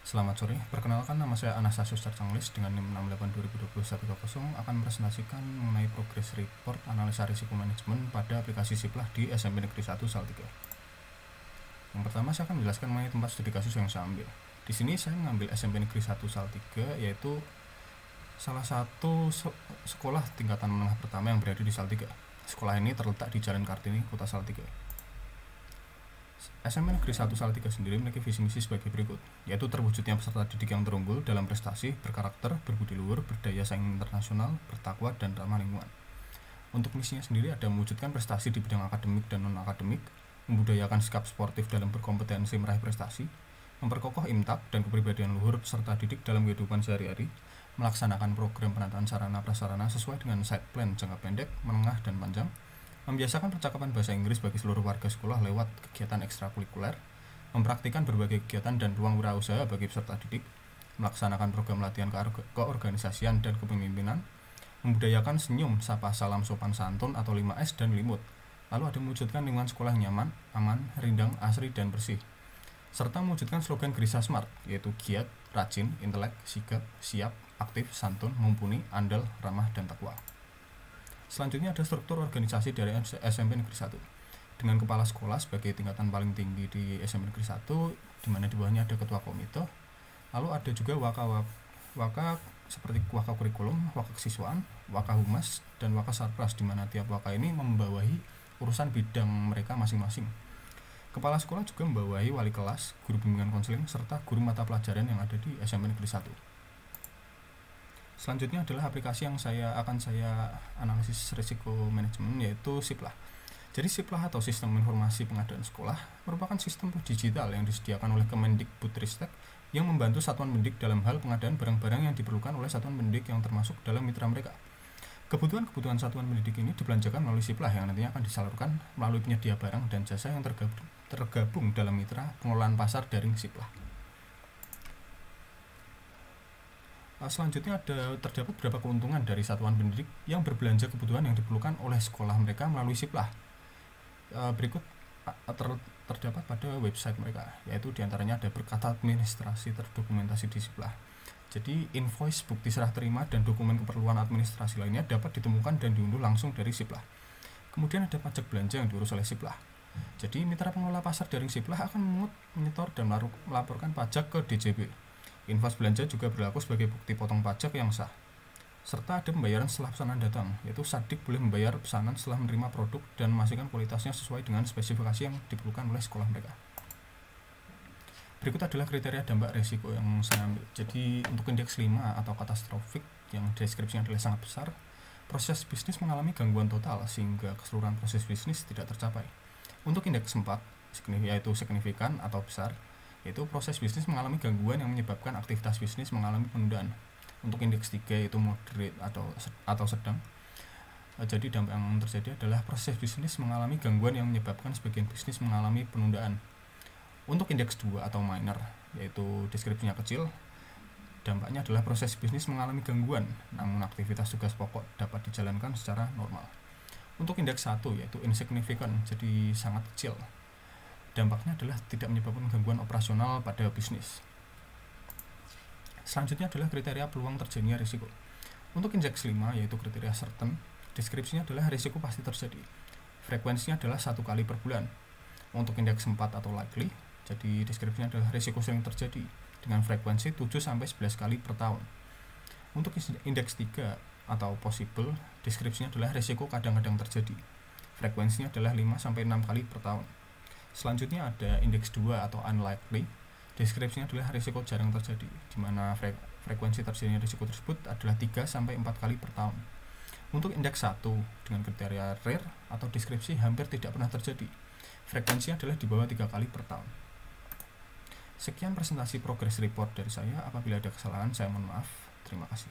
Selamat sore, perkenalkan nama saya Anastasius Carcanglis dengan NIM 68202120 akan presentasikan mengenai progress report analisa risiko manajemen pada aplikasi Siplah di SMP Negeri 1 Salatiga. Yang pertama saya akan menjelaskan mengenai tempat studi kasus yang saya ambil. Di sini saya mengambil SMP Negeri 1 Salatiga, yaitu salah satu sekolah tingkatan menengah pertama yang berada di Salatiga. Sekolah ini terletak di Jalan Kartini, Kota Salatiga. SMP Negeri 1 Salatiga sendiri memiliki visi misi sebagai berikut, yaitu terwujudnya peserta didik yang terunggul dalam prestasi, berkarakter, berbudi luhur, berdaya saing internasional, bertakwa, dan ramah lingkungan. Untuk misinya sendiri ada mewujudkan prestasi di bidang akademik dan non-akademik, membudayakan sikap sportif dalam berkompetensi meraih prestasi, memperkokoh imtak dan kepribadian luhur peserta didik dalam kehidupan sehari-hari, melaksanakan program penataan sarana prasarana sesuai dengan site plan jangka pendek, menengah, dan panjang, membiasakan percakapan bahasa Inggris bagi seluruh warga sekolah lewat kegiatan ekstrakurikuler, mempraktikkan berbagai kegiatan dan ruang wirausaha bagi peserta didik, melaksanakan program latihan keorganisasian dan kepemimpinan, membudayakan senyum, sapa, salam, sopan santun atau 5S dan limut, lalu ada mewujudkan lingkungan sekolah nyaman, aman, rindang, asri, dan bersih, serta mewujudkan slogan Grisa Smart, yaitu giat, rajin, intelek, sigap, siap, aktif, santun, mumpuni, andal, ramah, dan takwa. Selanjutnya ada struktur organisasi dari SMP Negeri 1 dengan kepala sekolah sebagai tingkatan paling tinggi di SMP Negeri 1, di mana di bawahnya ada ketua komite, lalu ada juga waka seperti waka kurikulum, waka kesiswaan, waka humas, dan waka sarpras, di mana tiap waka ini membawahi urusan bidang mereka masing-masing. Kepala sekolah juga membawahi wali kelas, guru bimbingan konseling, serta guru mata pelajaran yang ada di SMP Negeri 1. Selanjutnya adalah aplikasi yang akan saya analisis risiko manajemen, yaitu Siplah. Jadi Siplah atau Sistem Informasi Pengadaan Sekolah merupakan sistem digital yang disediakan oleh Kemendikbudristek yang membantu satuan pendidik dalam hal pengadaan barang-barang yang diperlukan oleh satuan pendidik yang termasuk dalam mitra mereka. Kebutuhan satuan pendidik ini dibelanjakan melalui Siplah yang nantinya akan disalurkan melalui penyedia barang dan jasa yang tergabung dalam mitra pengelolaan pasar daring Siplah. Selanjutnya terdapat beberapa keuntungan dari satuan pendidik yang berbelanja kebutuhan yang diperlukan oleh sekolah mereka melalui Siplah. Berikut terdapat pada website mereka, yaitu diantaranya ada berkata administrasi terdokumentasi di Siplah. Jadi invoice, bukti serah terima, dan dokumen keperluan administrasi lainnya dapat ditemukan dan diunduh langsung dari Siplah. Kemudian ada pajak belanja yang diurus oleh Siplah. Jadi mitra pengelola pasar daring Siplah akan memungut, menyetor, dan melaporkan pajak ke DJB. Invoice belanja juga berlaku sebagai bukti potong pajak yang sah. Serta ada pembayaran setelah pesanan datang, yaitu Sadik boleh membayar pesanan setelah menerima produk dan memastikan kualitasnya sesuai dengan spesifikasi yang diperlukan oleh sekolah mereka. Berikut adalah kriteria dampak risiko yang saya ambil. Jadi untuk indeks 5 atau katastrofik yang deskripsinya adalah sangat besar, proses bisnis mengalami gangguan total sehingga keseluruhan proses bisnis tidak tercapai. Untuk indeks 4, yaitu signifikan atau besar, yaitu proses bisnis mengalami gangguan yang menyebabkan aktivitas bisnis mengalami penundaan. Untuk indeks 3 yaitu moderate atau sedang. Jadi dampak yang terjadi adalah proses bisnis mengalami gangguan yang menyebabkan sebagian bisnis mengalami penundaan. Untuk indeks 2 atau minor, yaitu deskripsinya kecil, dampaknya adalah proses bisnis mengalami gangguan, namun aktivitas tugas pokok dapat dijalankan secara normal. Untuk indeks 1 yaitu insignificant, jadi sangat kecil. Dampaknya adalah tidak menyebabkan gangguan operasional pada bisnis. Selanjutnya adalah kriteria peluang terjadinya risiko. Untuk indeks 5 yaitu kriteria certain, deskripsinya adalah risiko pasti terjadi. Frekuensinya adalah 1 kali per bulan. Untuk indeks 4 atau likely, jadi deskripsinya adalah risiko sering terjadi dengan frekuensi 7-11 kali per tahun. Untuk indeks 3 atau possible, deskripsinya adalah risiko kadang-kadang terjadi. Frekuensinya adalah 5-6 kali per tahun. Selanjutnya ada indeks 2 atau unlikely, deskripsinya adalah risiko jarang terjadi, di mana frekuensi terjadinya risiko tersebut adalah 3-4 kali per tahun. Untuk indeks 1 dengan kriteria rare atau deskripsi hampir tidak pernah terjadi, frekuensinya adalah di bawah 3 kali per tahun. Sekian presentasi progress report dari saya, apabila ada kesalahan saya mohon maaf. Terima kasih.